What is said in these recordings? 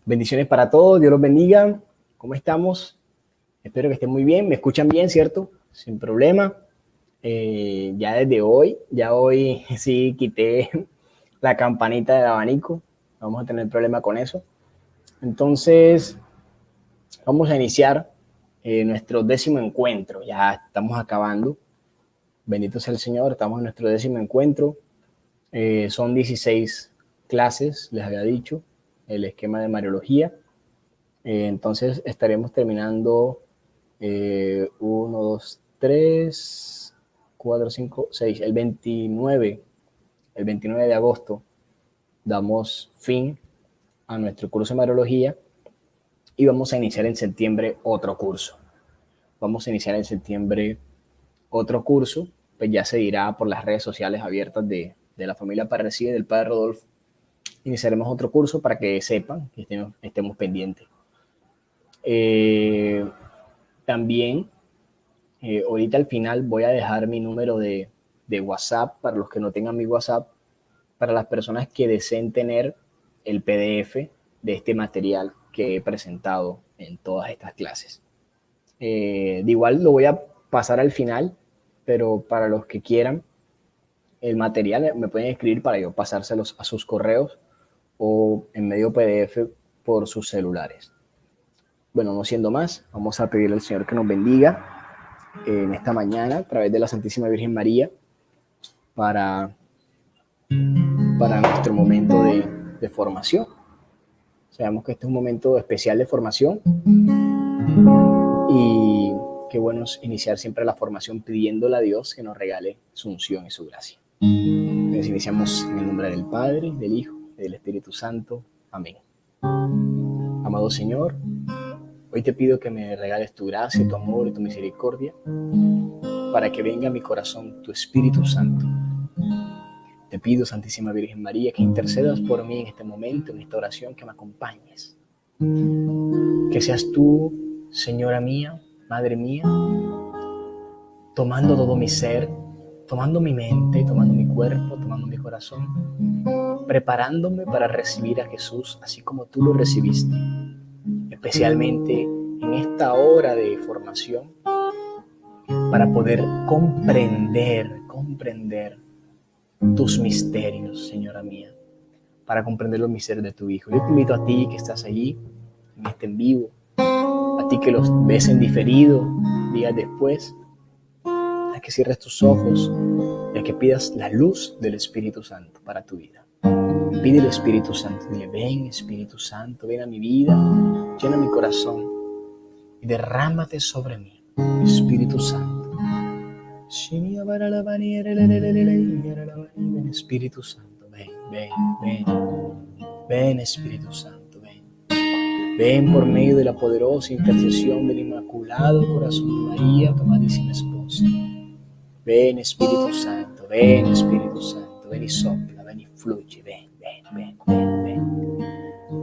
Bendiciones para todos, Dios los bendiga. ¿Cómo estamos? Espero que estén muy bien. ¿Me escuchan bien, cierto? Sin problema. Ya desde hoy, ya hoy sí quité la campanita del abanico. Vamos a tener problema con eso. Entonces, vamos a iniciar nuestro 10º encuentro. Ya estamos acabando. Bendito sea el Señor, estamos en nuestro 10º encuentro. Son 16 clases, les había dicho, el esquema de Mariología. Entonces estaremos terminando 1, 2, 3, 4, 5, 6, el 29 de agosto damos fin a nuestro curso de Mariología y vamos a iniciar en septiembre otro curso. Pues ya se dirá por las redes sociales abiertas de la familia Parresí y del Padre Rodolfo. Iniciaremos otro curso para que sepan que estemos pendientes. También ahorita al final voy a dejar mi número de WhatsApp para los que no tengan mi WhatsApp, para las personas que deseen tener el PDF de este material que he presentado en todas estas clases. De igual lo voy a pasar al final, pero para los que quieran el material me pueden escribir para yo pasárselos a sus correos o en medio PDF por sus celulares. Bueno, no siendo más, vamos a pedirle al Señor que nos bendiga en esta mañana a través de la Santísima Virgen María para nuestro momento de formación. Sabemos que este es un momento especial de formación y qué bueno es iniciar siempre la formación pidiéndole a Dios que nos regale su unción y su gracia. Entonces iniciamos en el nombre del Padre, del Hijo y del Espíritu Santo. Amén. Amado Señor, hoy te pido que me regales tu gracia, tu amor y tu misericordia para que venga a mi corazón tu Espíritu Santo. Te pido, Santísima Virgen María, que intercedas por mí en este momento, en esta oración, que me acompañes. Que seas tú, Señora mía, Madre mía, tomando todo mi ser, tomando mi mente, tomando mi cuerpo, tomando mi corazón, preparándome para recibir a Jesús así como tú lo recibiste, especialmente en esta hora de formación, para poder comprender tus misterios, Señora mía, para comprender los misterios de tu Hijo. Yo te invito a ti que estás allí, en este en vivo, a ti que los ves en diferido, días después, a que cierres tus ojos y a que pidas la luz del Espíritu Santo para tu vida. Pide al Espíritu Santo, dile: ven Espíritu Santo, ven a mi vida, llena mi corazón y derrámate sobre mí, Espíritu Santo. Ven Espíritu Santo, ven Espíritu Santo, ven por medio de la poderosa intercesión del Inmaculado Corazón de María, tu amadísima esposa. Ven Espíritu Santo, ven y sopla, ven y fluye, ven.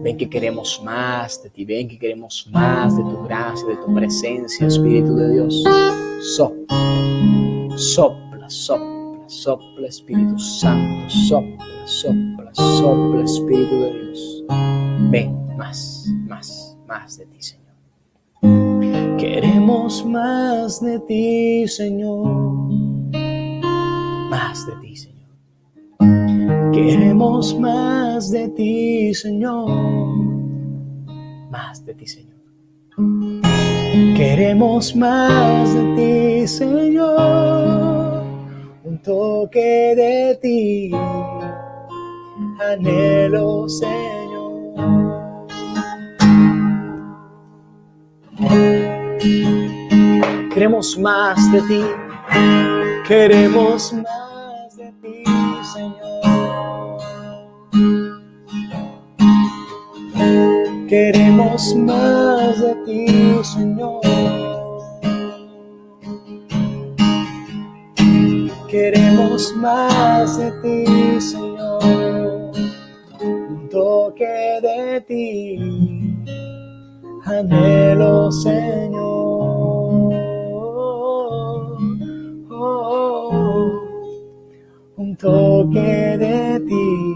Ven que queremos más de ti, ven que queremos más de tu gracia, de tu presencia, Espíritu de Dios. Sopla, Espíritu Santo, sopla, Espíritu de Dios. Ven, más de ti, Señor. Queremos más de ti, Señor. Más de ti, Señor. Queremos más de ti, Señor. Más de ti, Señor. Queremos más de ti, Señor. Un toque de ti, anhelo, Señor. Queremos más de ti, queremos más de ti, Señor. Queremos más de ti, Señor. Queremos más de ti, Señor. Un toque de ti, anhelo, Señor. Un toque de ti,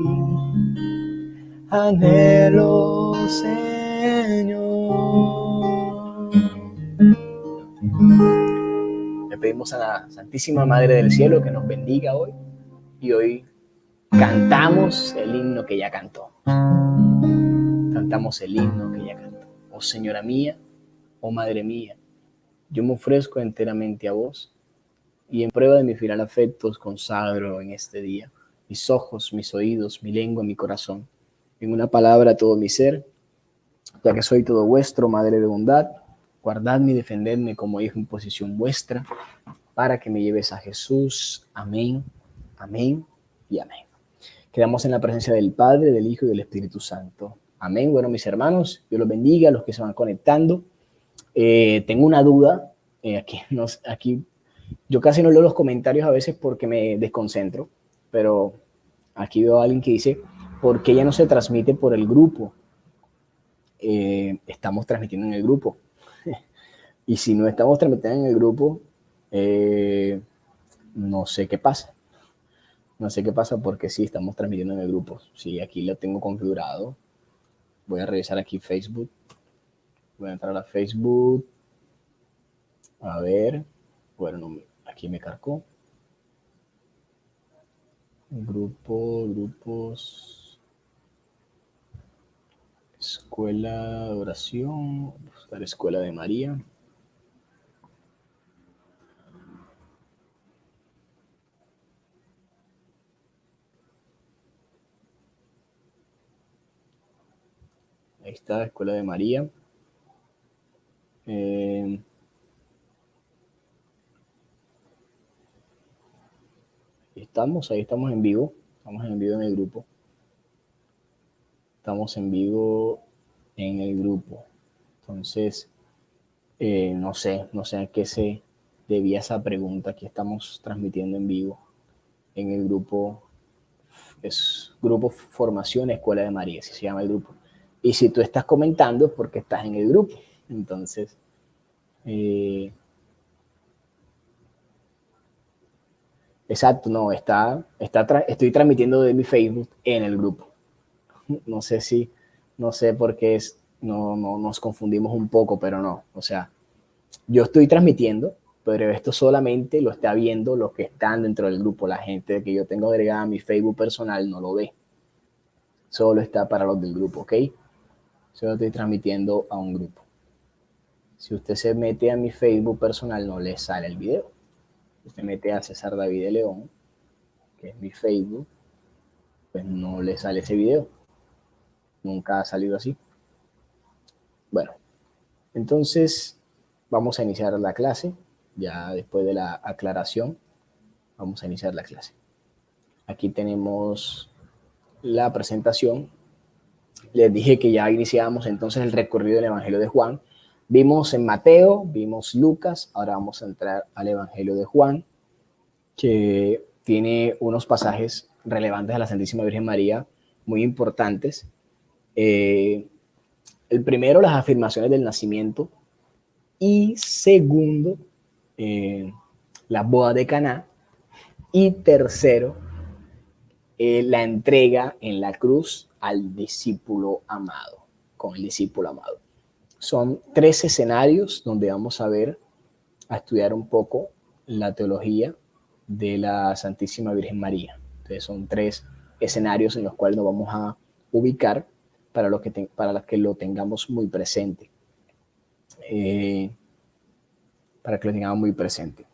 anhelo, Señor. Señor. Le pedimos a la Santísima Madre del Cielo que nos bendiga hoy, y hoy cantamos el himno que ya cantó. Cantamos el himno que ya cantó. Oh Señora mía, oh Madre mía, yo me ofrezco enteramente a vos, y en prueba de mi fiel afecto os consagro en este día mis ojos, mis oídos, mi lengua, mi corazón, en una palabra todo mi ser, ya que soy todo vuestro, Madre de bondad. Guardadme y defendedme como hijo en posesión vuestra, para que me lleves a Jesús. Amén, amén y amén. Quedamos en la presencia del Padre, del Hijo y del Espíritu Santo. Amén. Bueno, mis hermanos, Dios los bendiga, a los que se van conectando. Tengo una duda. Aquí yo casi no leo los comentarios a veces porque me desconcentro, pero aquí veo a alguien que dice, ¿por qué ya no se transmite por el grupo? Estamos transmitiendo en el grupo. Y si no estamos transmitiendo en el grupo, no sé qué pasa. No sé qué pasa porque sí estamos transmitiendo en el grupo. Sí, aquí lo tengo configurado. Voy a revisar aquí Facebook. Voy a entrar a Facebook. A ver. Bueno, no, aquí me cargó. Grupos. Escuela de oración. Buscar Escuela de María. Ahí está, Escuela de María. Ahí estamos en vivo. Estamos en vivo en el grupo. Estamos en vivo en el grupo. Entonces, no sé a qué se debía esa pregunta que estamos transmitiendo en vivo en el grupo. Es Grupo Formación Escuela de María, así se llama el grupo. Y si tú estás comentando es porque estás en el grupo. Entonces, exacto, no, estoy transmitiendo de mi Facebook en el grupo. No sé no sé por qué no nos confundimos un poco, pero no. O sea, yo estoy transmitiendo, pero esto solamente lo está viendo los que están dentro del grupo. La gente que yo tengo agregada a mi Facebook personal no lo ve. Solo está para los del grupo, ¿ok? Solo estoy transmitiendo a un grupo. Si usted se mete a mi Facebook personal, no le sale el video. Si usted mete a César David de León, que es mi Facebook, pues no le sale ese video. Nunca ha salido así. Bueno, entonces vamos a iniciar la clase. Ya después de la aclaración, vamos a iniciar la clase. Aquí tenemos la presentación. Les dije que ya iniciamos entonces el recorrido del Evangelio de Juan. Vimos en Mateo, vimos Lucas, ahora vamos a entrar al Evangelio de Juan, que tiene unos pasajes relevantes a la Santísima Virgen María, muy importantes. El primero, las afirmaciones del nacimiento, y segundo, las bodas de Caná, y tercero, la entrega en la cruz al discípulo amado, con el discípulo amado. Son 3 escenarios donde vamos a estudiar un poco la teología de la Santísima Virgen María. Entonces son 3 escenarios en los cuales nos vamos a ubicar para que lo tengamos muy presente. Para que lo tengamos muy presente.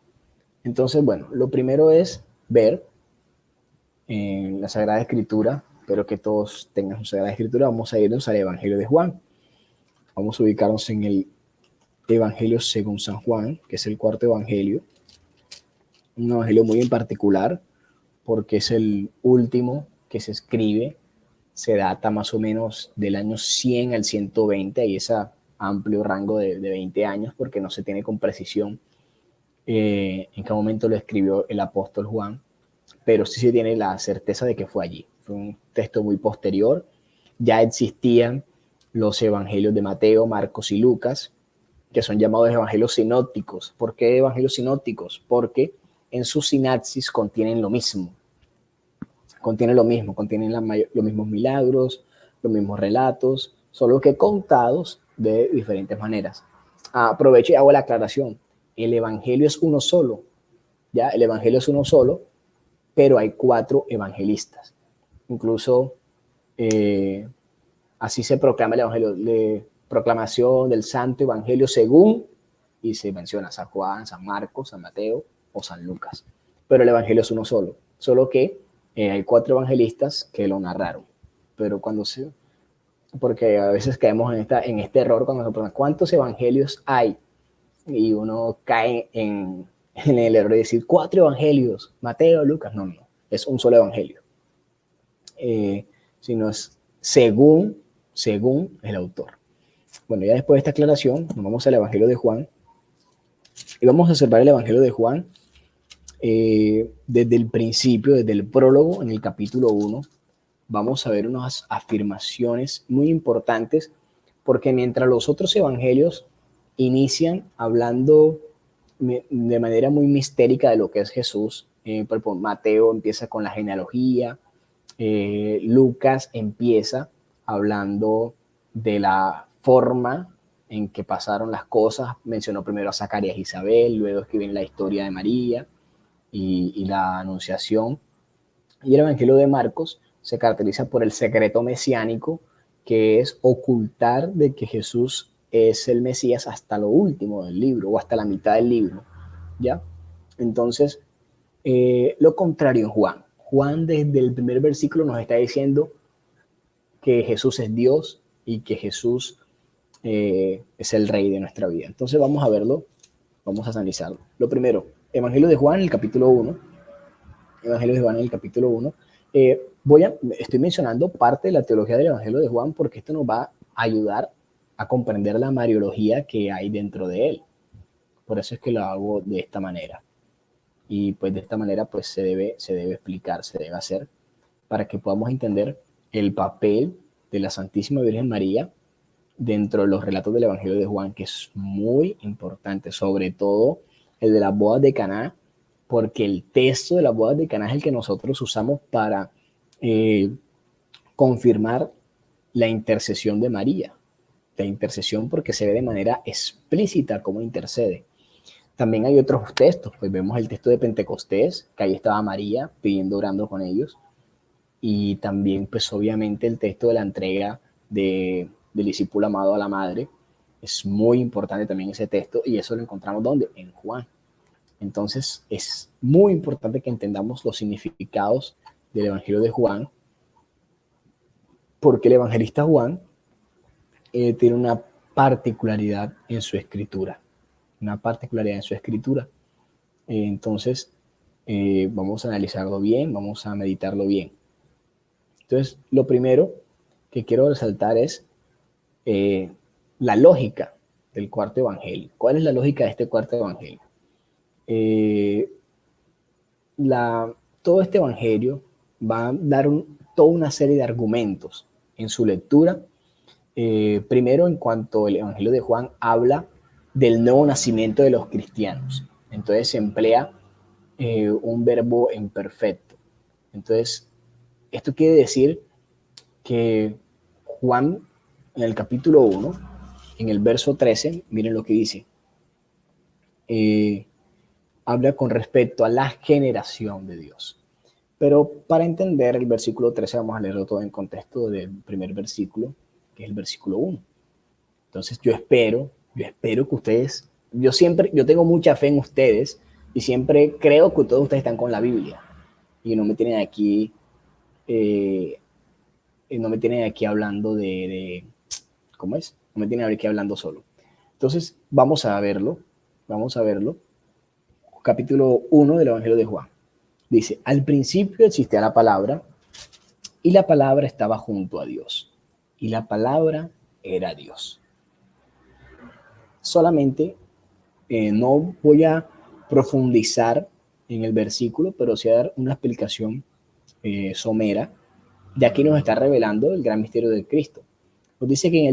Entonces, bueno, lo primero es ver en la Sagrada Escritura, espero que todos tengan su Sagrada Escritura. Vamos a irnos al Evangelio de Juan. Vamos a ubicarnos en el Evangelio según San Juan, que es el 4º Evangelio. Un Evangelio muy en particular, porque es el último que se escribe. Se data más o menos del año 100 al 120, y ese amplio rango de 20 años, porque no se tiene con precisión en qué momento lo escribió el apóstol Juan, pero sí se tiene la certeza de que fue allí. Fue un texto muy posterior. Ya existían los evangelios de Mateo, Marcos y Lucas, que son llamados evangelios sinópticos. ¿Por qué evangelios sinópticos? Porque en su sinapsis contienen lo mismo. Contienen los mismos milagros, los mismos relatos, solo que contados de diferentes maneras. Aprovecho y hago la aclaración. El evangelio es uno solo, ¿ya? El evangelio es uno solo, pero hay 4 evangelistas. Incluso así se proclama el evangelio, de proclamación del santo evangelio según, y se menciona San Juan, San Marcos, San Mateo o San Lucas. Pero el evangelio es uno solo, solo que hay 4 evangelistas que lo narraron. Pero cuando se, porque a veces caemos en este error cuando se preguntan cuántos evangelios hay y uno cae en el error de decir 4 evangelios, Mateo, Lucas, no, es un solo evangelio, sino es según el autor. Bueno, ya después de esta aclaración, nos vamos al evangelio de Juan y vamos a observar el evangelio de Juan desde el principio, desde el prólogo en el capítulo 1. Vamos a ver unas afirmaciones muy importantes, porque mientras los otros evangelios inician hablando de manera muy mistérica de lo que es Jesús, por ejemplo, Mateo empieza con la genealogía, Lucas empieza hablando de la forma en que pasaron las cosas, mencionó primero a Zacarías e Isabel, luego escriben la historia de María y la anunciación, y el evangelio de Marcos se caracteriza por el secreto mesiánico, que es ocultar de que Jesús es el Mesías hasta lo último del libro o hasta la mitad del libro, ¿ya? Entonces, lo contrario en Juan. Juan desde el primer versículo nos está diciendo que Jesús es Dios y que Jesús es el Rey de nuestra vida. Entonces vamos a verlo, vamos a analizarlo. Lo primero, Evangelio de Juan, el capítulo 1. Evangelio de Juan, en el capítulo 1. Estoy mencionando parte de la teología del Evangelio de Juan porque esto nos va a ayudar a comprender la mariología que hay dentro de él. Por eso es que lo hago de esta manera. Y pues de esta manera pues se debe explicar, se debe hacer para que podamos entender el papel de la Santísima Virgen María dentro de los relatos del Evangelio de Juan, que es muy importante, sobre todo el de las bodas de Caná, porque el texto de las bodas de Caná es el que nosotros usamos para confirmar la intercesión de María. La intercesión porque se ve de manera explícita cómo intercede. También hay otros textos, pues vemos el texto de Pentecostés, que ahí estaba María pidiendo, orando con ellos, y también pues obviamente el texto de la entrega del discípulo amado a la madre. Es muy importante también ese texto, y eso lo encontramos ¿dónde? En Juan. Entonces es muy importante que entendamos los significados del Evangelio de Juan, porque el evangelista Juan tiene una particularidad en su escritura, entonces vamos a analizarlo bien, vamos a meditarlo bien. Entonces, lo primero que quiero resaltar es la lógica del cuarto evangelio. ¿Cuál es la lógica de este cuarto evangelio? Todo este evangelio va a dar toda una serie de argumentos en su lectura. Primero, en cuanto el evangelio de Juan habla del nuevo nacimiento de los cristianos. Entonces se emplea un verbo imperfecto. Entonces, esto quiere decir que Juan, en el capítulo 1, en el verso 13, miren lo que dice. Habla con respecto a la generación de Dios. Pero para entender el versículo 13 vamos a leerlo todo en contexto del primer versículo, que es el versículo 1. Entonces yo espero que ustedes, yo tengo mucha fe en ustedes y siempre creo que todos ustedes están con la Biblia y no me tienen aquí, hablando ¿cómo es? No me tienen aquí hablando solo. Entonces vamos a verlo. Capítulo 1 del Evangelio de Juan. Dice, al principio existía la palabra y la palabra estaba junto a Dios y la palabra era Dios. Solamente no voy a profundizar en el versículo, pero sí a dar una explicación somera. De aquí nos está revelando el gran misterio de Cristo. Nos dice que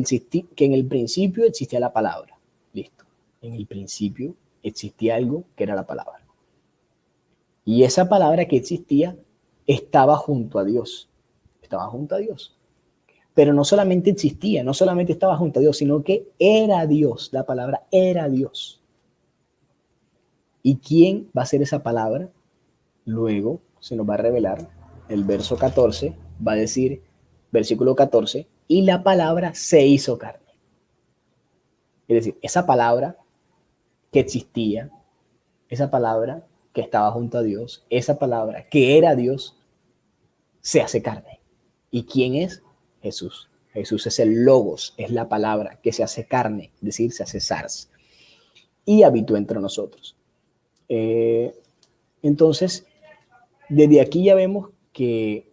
en el principio existía la palabra. Listo. En el principio existía algo que era la palabra. Y esa palabra que existía estaba junto a Dios. Estaba junto a Dios. Pero no solamente existía, no solamente estaba junto a Dios, sino que era Dios. La palabra era Dios. ¿Y quién va a ser esa palabra? Luego se nos va a revelar el verso 14, va a decir, versículo 14, y la palabra se hizo carne. Es decir, esa palabra que existía, esa palabra que estaba junto a Dios, esa palabra que era Dios, se hace carne. ¿Y quién es? Jesús. Jesús es el logos, es la palabra que se hace carne, es decir, se hace sars, y habitó entre nosotros. Entonces, desde aquí ya vemos que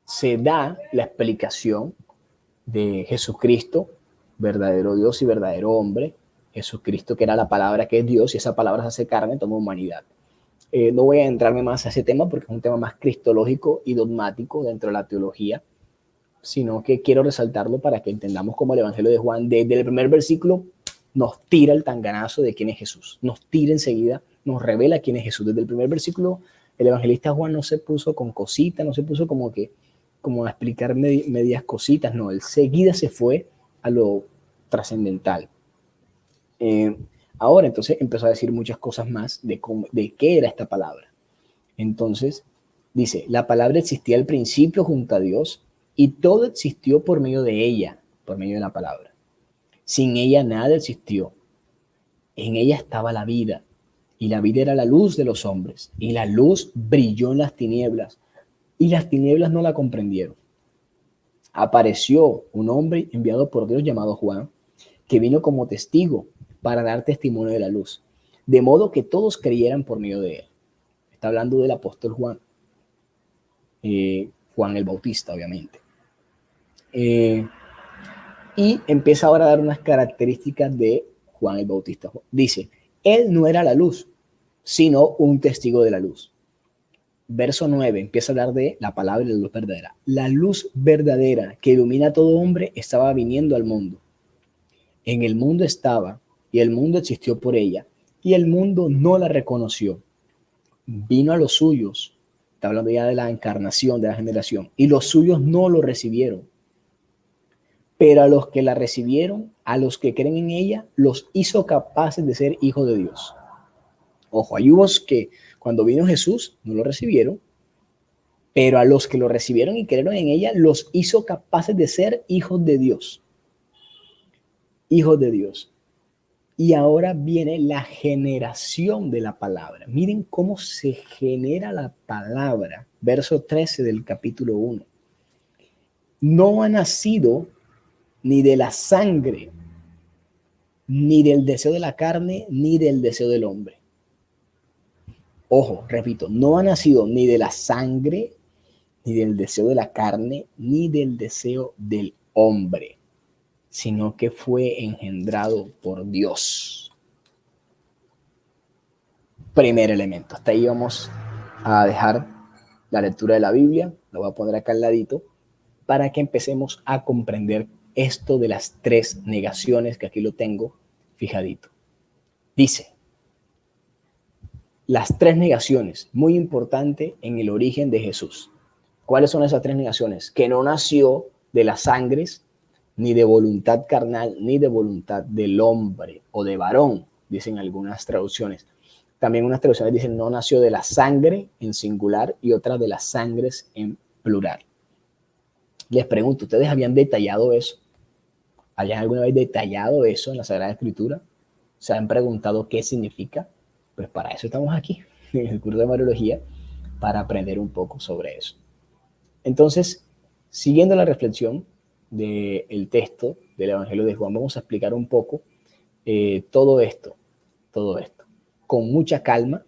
se da la explicación de Jesucristo, verdadero Dios y verdadero hombre. Jesucristo, que era la palabra que es Dios, y esa palabra se hace carne, toma humanidad. No voy a entrarme más a ese tema porque es un tema más cristológico y dogmático dentro de la teología, sino que quiero resaltarlo para que entendamos cómo el Evangelio de Juan, desde el primer versículo, nos tira el tanganazo de quién es Jesús. Nos tira enseguida, nos revela quién es Jesús. Desde el primer versículo, el evangelista Juan no se puso con cositas, no se puso como a explicar medias cositas, no, él seguida se fue a lo trascendental. Ahora, entonces, empezó a decir muchas cosas más de qué era esta palabra. Entonces, dice, la palabra existía al principio junto a Dios y todo existió por medio de ella, por medio de la palabra. Sin ella nada existió. En ella estaba la vida, y la vida era la luz de los hombres, y la luz brilló en las tinieblas, y las tinieblas no la comprendieron. Apareció un hombre enviado por Dios llamado Juan, que vino como testigo para dar testimonio de la luz, de modo que todos creyeran por medio de él. Está hablando del apóstol Juan, Juan el Bautista, obviamente. Y empieza ahora a dar unas características de Juan el Bautista. Dice, él no era la luz, sino un testigo de la luz. Verso 9 empieza a hablar de la palabra de la luz verdadera. La luz verdadera que ilumina a todo hombre estaba viniendo al mundo. En el mundo estaba, y el mundo existió por ella, y el mundo no la reconoció. Vino a los suyos, está hablando ya de la encarnación, de la generación, y los suyos no lo recibieron. Pero a los que la recibieron, a los que creen en ella, los hizo capaces de ser hijos de Dios. Ojo, hay unos que cuando vino Jesús no lo recibieron, pero a los que lo recibieron y creyeron en ella, los hizo capaces de ser hijos de Dios. Hijos de Dios. Y ahora viene la generación de la palabra. Miren cómo se genera la palabra. Verso 13 del capítulo 1. No ha nacido ni de la sangre, ni del deseo de la carne, ni del deseo del hombre. Ojo, repito, no ha nacido ni de la sangre, ni del deseo de la carne, ni del deseo del hombre, sino que fue engendrado por Dios. Primer elemento. Hasta ahí vamos a dejar la lectura de la Biblia. Lo voy a poner acá al ladito para que empecemos a comprender esto de las tres negaciones, que aquí lo tengo fijadito. Dice, las tres negaciones, muy importante en el origen de Jesús. ¿Cuáles son esas tres negaciones? Que no nació de las sangres, ni de voluntad carnal, ni de voluntad del hombre o de varón, dicen algunas traducciones. También unas traducciones dicen no nació de la sangre en singular y otras de las sangres en plural. Les pregunto, ¿ustedes habían detallado eso? ¿Habían alguna vez detallado eso en la Sagrada Escritura? ¿Se han preguntado qué significa? Pues para eso estamos aquí, en el curso de Mariología, para aprender un poco sobre eso. Entonces, siguiendo la reflexión del texto del Evangelio de Juan, vamos a explicar un poco todo esto, con mucha calma,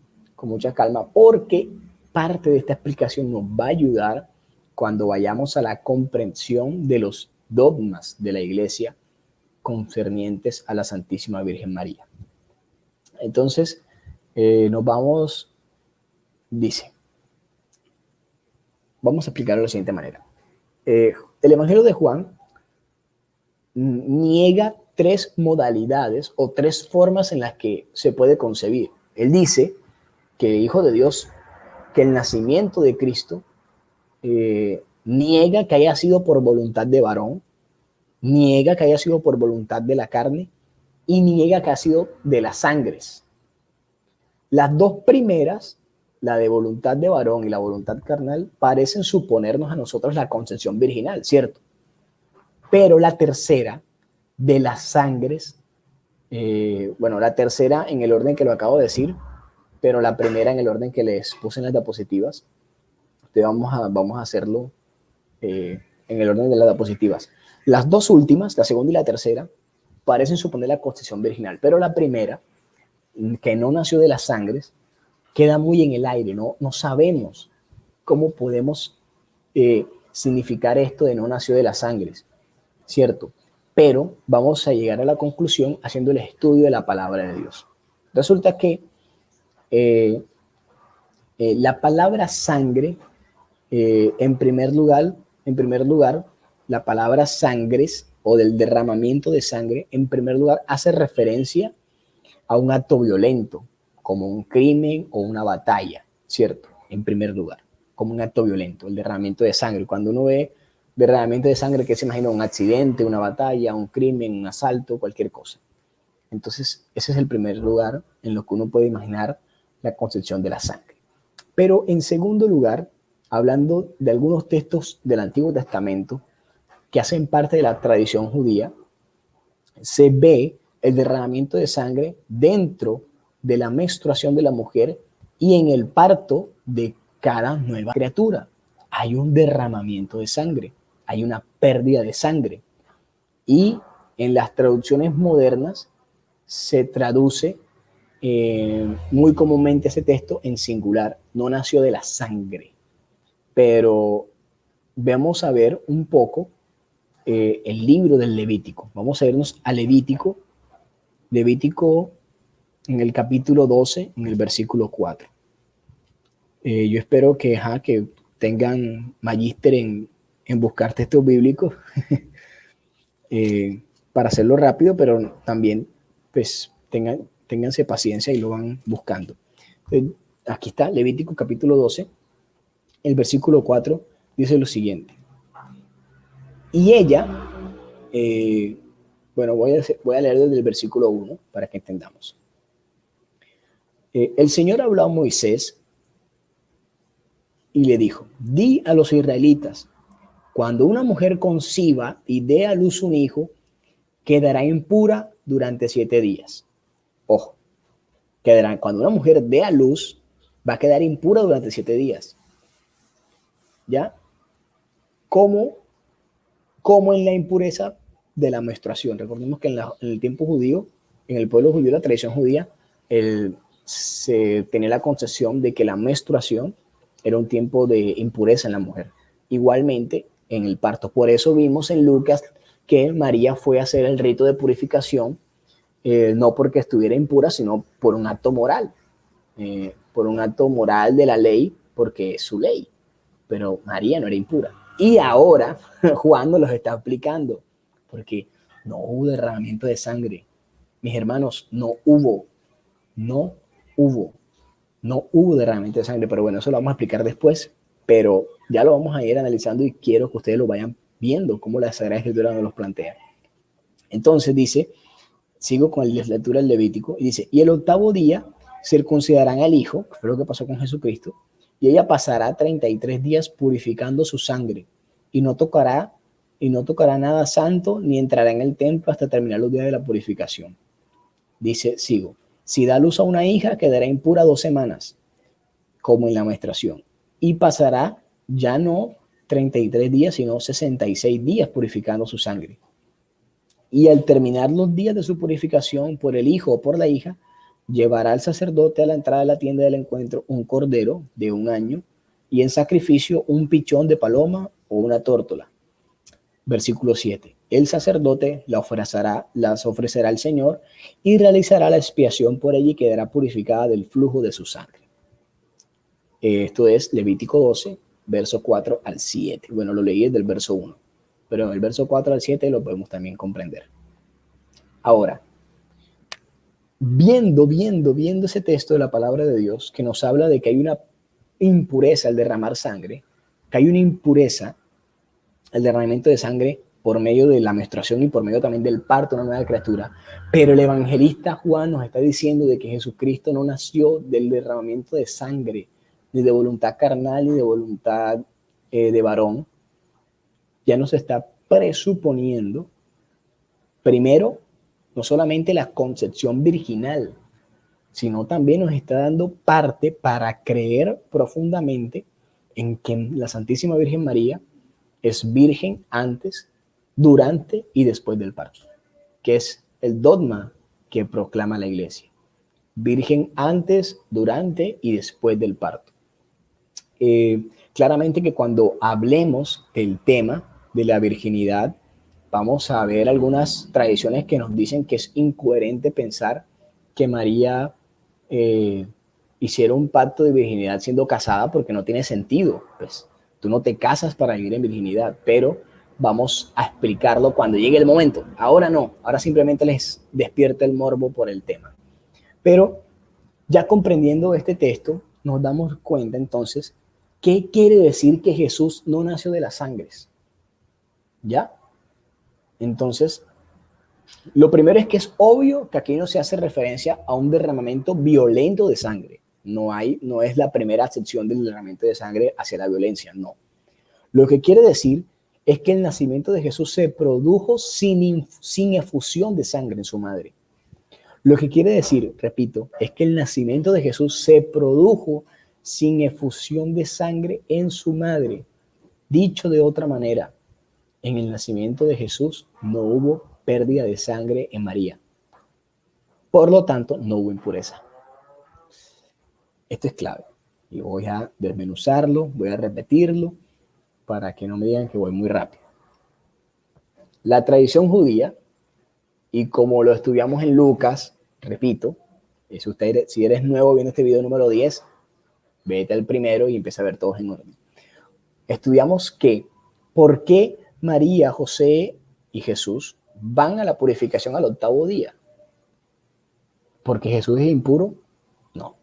porque parte de esta explicación nos va a ayudar cuando vayamos a la comprensión de los dogmas de la Iglesia concernientes a la Santísima Virgen María. Entonces, nos vamos, dice, vamos a explicarlo de la siguiente manera. El Evangelio de Juan niega tres modalidades o tres formas en las que se puede concebir. Él dice que el Hijo de Dios, que el nacimiento de Cristo niega que haya sido por voluntad de varón, niega que haya sido por voluntad de la carne y niega que haya sido de las sangres. Las dos primeras, la de voluntad de varón y la voluntad carnal, parecen suponernos a nosotros la concepción virginal, ¿cierto? Pero la tercera, de las sangres, bueno, la tercera en el orden que lo acabo de decir, pero la primera en el orden que les puse en las diapositivas. Entonces vamos a hacerlo en el orden de las diapositivas. Las dos últimas, la segunda y la tercera, parecen suponer la concepción virginal, pero la primera, que no nació de las sangres, queda muy en el aire, no sabemos cómo podemos significar esto de no nació de las sangres, ¿cierto? Pero vamos a llegar a la conclusión haciendo el estudio de la palabra de Dios. Resulta que la palabra sangre, en primer lugar, la palabra sangres o del derramamiento de sangre, en primer lugar, hace referencia a un acto violento, como un crimen o una batalla, ¿cierto? En primer lugar, como un acto violento, el derramamiento de sangre. Cuando uno ve derramamiento de sangre, ¿qué se imagina? Un accidente, una batalla, un crimen, un asalto, cualquier cosa. Entonces, ese es el primer lugar en lo que uno puede imaginar la concepción de la sangre. Pero en segundo lugar, hablando de algunos textos del Antiguo Testamento que hacen parte de la tradición judía, se ve el derramamiento de sangre dentro de la menstruación de la mujer y en el parto de cada nueva criatura. Hay un derramamiento de sangre, hay una pérdida de sangre. Y en las traducciones modernas se traduce muy comúnmente ese texto en singular, no nació de la sangre. Pero vamos a ver un poco el libro del Levítico. Vamos a irnos a Levítico en el capítulo 12, en el versículo 4. Yo espero que tengan magíster en buscar textos bíblicos para hacerlo rápido, pero también pues ténganse paciencia y lo van buscando. Aquí está, Levítico capítulo 12, el versículo 4 dice lo siguiente. Y ella, bueno, voy a leer desde el versículo 1 para que entendamos. El Señor habló a Moisés y le dijo, di a los israelitas, cuando una mujer conciba y dé a luz un hijo, quedará impura durante 7 días. Ojo, cuando una mujer dé a luz, va a quedar impura durante 7 días. ¿Ya? Como en la impureza de la menstruación. Recordemos que en el tiempo judío, en el pueblo judío, la tradición judía, se tenía la concepción de que la menstruación era un tiempo de impureza en la mujer. Igualmente en el parto. Por eso vimos en Lucas que María fue a hacer el rito de purificación, no porque estuviera impura, sino por un acto moral. Por un acto moral de la ley, porque es su ley. Pero María no era impura. Y ahora Juan nos los está explicando, porque no hubo derramamiento de sangre. Mis hermanos, no hubo derramamiento de sangre, pero bueno, eso lo vamos a explicar después, pero ya lo vamos a ir analizando y quiero que ustedes lo vayan viendo, cómo la Sagrada Escritura nos los plantea. Entonces dice, sigo con la lectura del Levítico, y dice, y el 8º día circuncidarán al hijo, que fue lo que pasó con Jesucristo, y ella pasará 33 días purificando su sangre, y no tocará nada santo, ni entrará en el templo hasta terminar los días de la purificación. Dice, sigo, si da luz a una hija, quedará impura 2 semanas, como en la menstruación, y pasará ya no 33 días, sino 66 días purificando su sangre. Y al terminar los días de su purificación por el hijo o por la hija, llevará al sacerdote a la entrada de la tienda del encuentro un cordero de 1 año y en sacrificio un pichón de paloma o una tórtola. Versículo 7. El sacerdote las ofrecerá al Señor y realizará la expiación por ella y quedará purificada del flujo de su sangre. Esto es Levítico 12, verso 4 al 7. Bueno, lo leí desde el verso 1, pero en el verso 4 al 7 lo podemos también comprender. Ahora, viendo ese texto de la palabra de Dios que nos habla de que hay una impureza al derramar sangre, que hay una impureza al derramamiento de sangre por medio de la menstruación y por medio también del parto, una nueva criatura. Pero el evangelista Juan nos está diciendo de que Jesucristo no nació del derramamiento de sangre, ni de voluntad carnal, ni de voluntad de varón. Ya nos está presuponiendo, primero, no solamente la concepción virginal, sino también nos está dando parte para creer profundamente en que la Santísima Virgen María es virgen antes, durante y después del parto, que es el dogma que proclama la Iglesia. Virgen antes, durante y después del parto. Claramente que cuando hablemos del tema de la virginidad, vamos a ver algunas tradiciones que nos dicen que es incoherente pensar que María eh, hiciera un pacto de virginidad siendo casada, porque no tiene sentido. Pues tú no te casas para vivir en virginidad, pero vamos a explicarlo cuando llegue el momento. Ahora no, ahora simplemente les despierta el morbo por el tema. Pero ya comprendiendo este texto, nos damos cuenta entonces qué quiere decir que Jesús no nació de las sangres. ¿Ya? Entonces, lo primero es que es obvio que aquí no se hace referencia a un derramamiento violento de sangre. No es la primera acepción del derramamiento de sangre hacia la violencia, no. Lo que quiere decir es que el nacimiento de Jesús se produjo sin efusión de sangre en su madre. Lo que quiere decir, repito, es que el nacimiento de Jesús se produjo sin efusión de sangre en su madre. Dicho de otra manera, en el nacimiento de Jesús no hubo pérdida de sangre en María. Por lo tanto, no hubo impureza. Esto es clave. Y voy a desmenuzarlo, voy a repetirlo para que no me digan que voy muy rápido. La tradición judía, y como lo estudiamos en Lucas, repito, si eres nuevo viendo este video número 10, vete al primero y empieza a ver todos en orden. Estudiamos que por qué María, José y Jesús van a la purificación al octavo día. ¿Porque Jesús es impuro? No.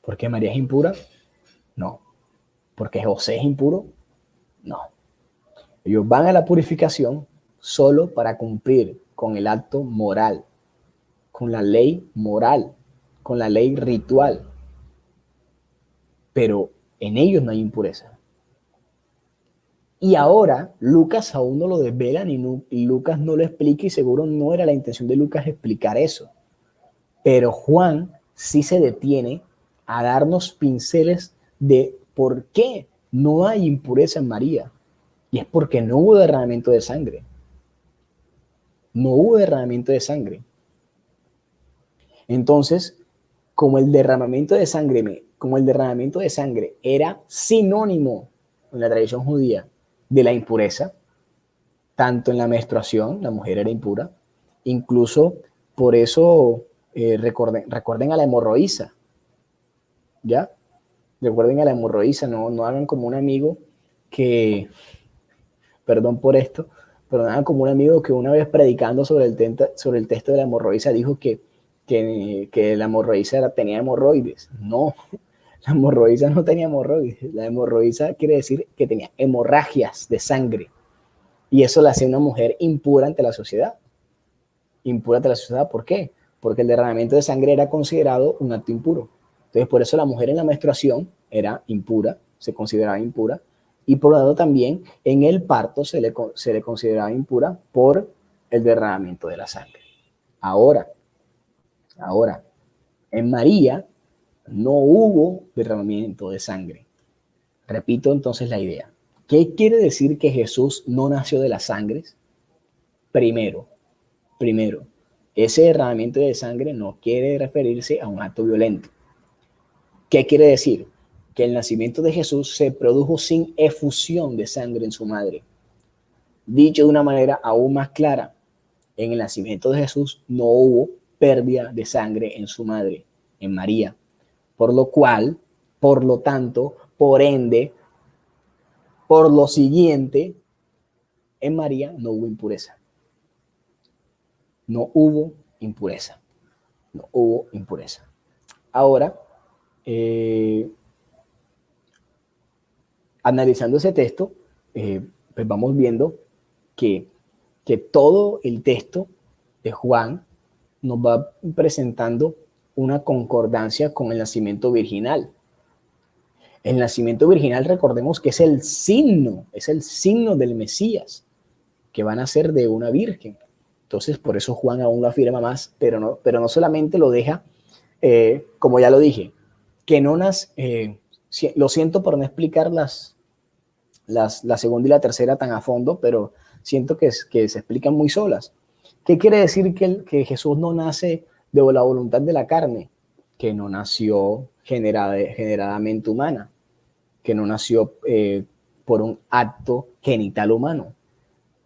¿Porque María es impura? No. ¿Porque José es impuro? No. Ellos van a la purificación solo para cumplir con el acto moral, con la ley moral, con la ley ritual. Pero en ellos no hay impureza. Y ahora Lucas aún no lo desvelan y Lucas no lo explica, y seguro no era la intención de Lucas explicar eso. Pero Juan sí se detiene a darnos pinceles de por qué no hay impureza en María. Y es porque no hubo derramamiento de sangre. No hubo derramamiento de sangre. Entonces, como el derramamiento de sangre era sinónimo en la tradición judía de la impureza, tanto en la menstruación, la mujer era impura, incluso por eso recuerden a la hemorroísa, ¿ya? Recuerden a la hemorroísa, no hagan como un amigo que, perdón por esto, pero no hagan como un amigo que una vez predicando sobre el texto de la hemorroísa dijo que la hemorroísa tenía hemorroides. No, la hemorroísa no tenía hemorroides. La hemorroísa quiere decir que tenía hemorragias de sangre. Y eso la hacía una mujer impura ante la sociedad. Impura ante la sociedad, ¿por qué? Porque el derramamiento de sangre era considerado un acto impuro. Entonces, por eso la mujer en la menstruación era impura, se consideraba impura, y por lo tanto también en el parto se le consideraba impura por el derramamiento de la sangre. Ahora, en María no hubo derramamiento de sangre. Repito entonces la idea. ¿Qué quiere decir que Jesús no nació de las sangres? Primero, ese derramamiento de sangre no quiere referirse a un acto violento. ¿Qué quiere decir? Que el nacimiento de Jesús se produjo sin efusión de sangre en su madre. Dicho de una manera aún más clara, en el nacimiento de Jesús no hubo pérdida de sangre en su madre, en María. Por lo cual, por lo tanto, por ende, por lo siguiente, en María no hubo impureza. No hubo impureza. No hubo impureza. Ahora, analizando ese texto, pues vamos viendo que que todo el texto de Juan nos va presentando una concordancia con el nacimiento virginal. El nacimiento virginal, recordemos que es el signo del Mesías, que van a ser de una virgen. Entonces, por eso Juan aún lo afirma más, pero no solamente lo deja, como ya lo dije, que no nace, lo siento por no explicar la segunda y la tercera tan a fondo, pero siento que se explican muy solas. ¿Qué quiere decir que Jesús no nace de la voluntad de la carne? Que no nació generadamente humana, que no nació por un acto genital humano.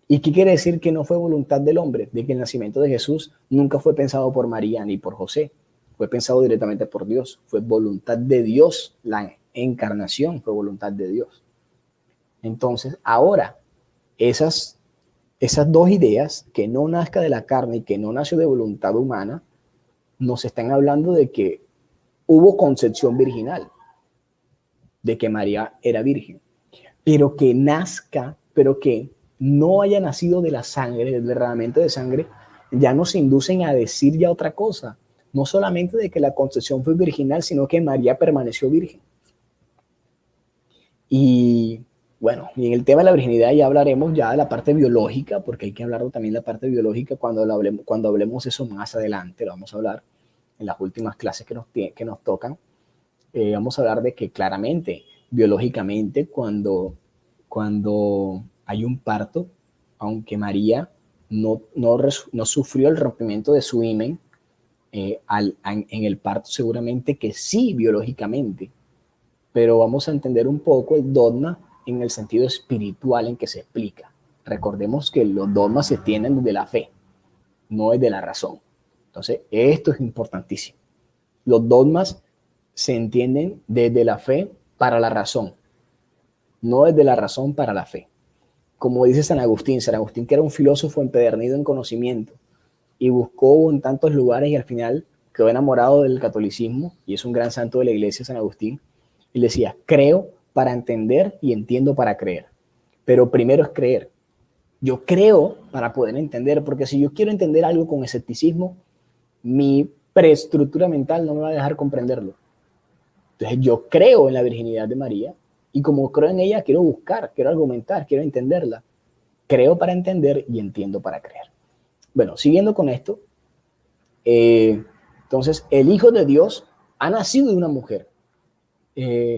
¿Y qué quiere decir que no fue voluntad del hombre? De que el nacimiento de Jesús nunca fue pensado por María ni por José, fue pensado directamente por Dios, fue voluntad de Dios, la encarnación fue voluntad de Dios. Entonces, ahora, esas dos ideas, que no nazca de la carne y que no nació de voluntad humana, nos están hablando de que hubo concepción virginal, de que María era virgen, pero que nazca, pero que no haya nacido de la sangre, del derramamiento de sangre, ya nos inducen a decir ya otra cosa, no solamente de que la concepción fue virginal, sino que María permaneció virgen. Y bueno, y en el tema de la virginidad ya hablaremos ya de la parte biológica, porque hay que hablar también de la parte biológica cuando hablemos eso más adelante, lo vamos a hablar en las últimas clases que nos tocan. Vamos a hablar de que claramente, biológicamente, cuando hay un parto, aunque María no sufrió el rompimiento de su himen, en el parto seguramente que sí, biológicamente, pero vamos a entender un poco el dogma en el sentido espiritual en que se explica. Recordemos que los dogmas se tienen desde la fe, no desde la razón. Entonces, esto es importantísimo. Los dogmas se entienden desde la fe para la razón, no desde la razón para la fe. Como dice San Agustín, que era un filósofo empedernido en conocimiento y buscó en tantos lugares y al final quedó enamorado del catolicismo y es un gran santo de la iglesia, San Agustín, y le decía, creo para entender y entiendo para creer. Pero primero es creer. Yo creo para poder entender, porque si yo quiero entender algo con escepticismo, mi preestructura mental no me va a dejar comprenderlo. Entonces yo creo en la virginidad de María y como creo en ella, quiero buscar, quiero argumentar, quiero entenderla. Creo para entender y entiendo para creer. Bueno, siguiendo con esto, entonces el Hijo de Dios ha nacido de una mujer.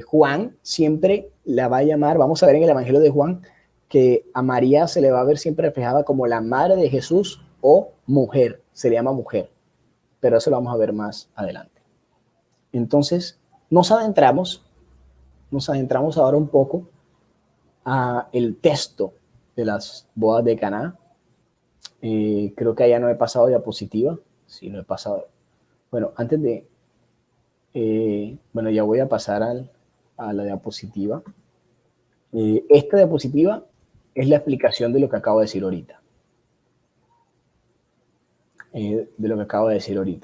Juan siempre la va a llamar, vamos a ver en el Evangelio de Juan, que a María se le va a ver siempre reflejada como la madre de Jesús o mujer, se le llama mujer, pero eso lo vamos a ver más adelante. Entonces, nos adentramos ahora un poco a el texto de las bodas de Caná. Creo que allá no he pasado diapositiva, sí, no he pasado. Bueno, antes de, bueno, ya voy a pasar a la diapositiva. Esta diapositiva es la explicación de lo que acabo de decir ahorita.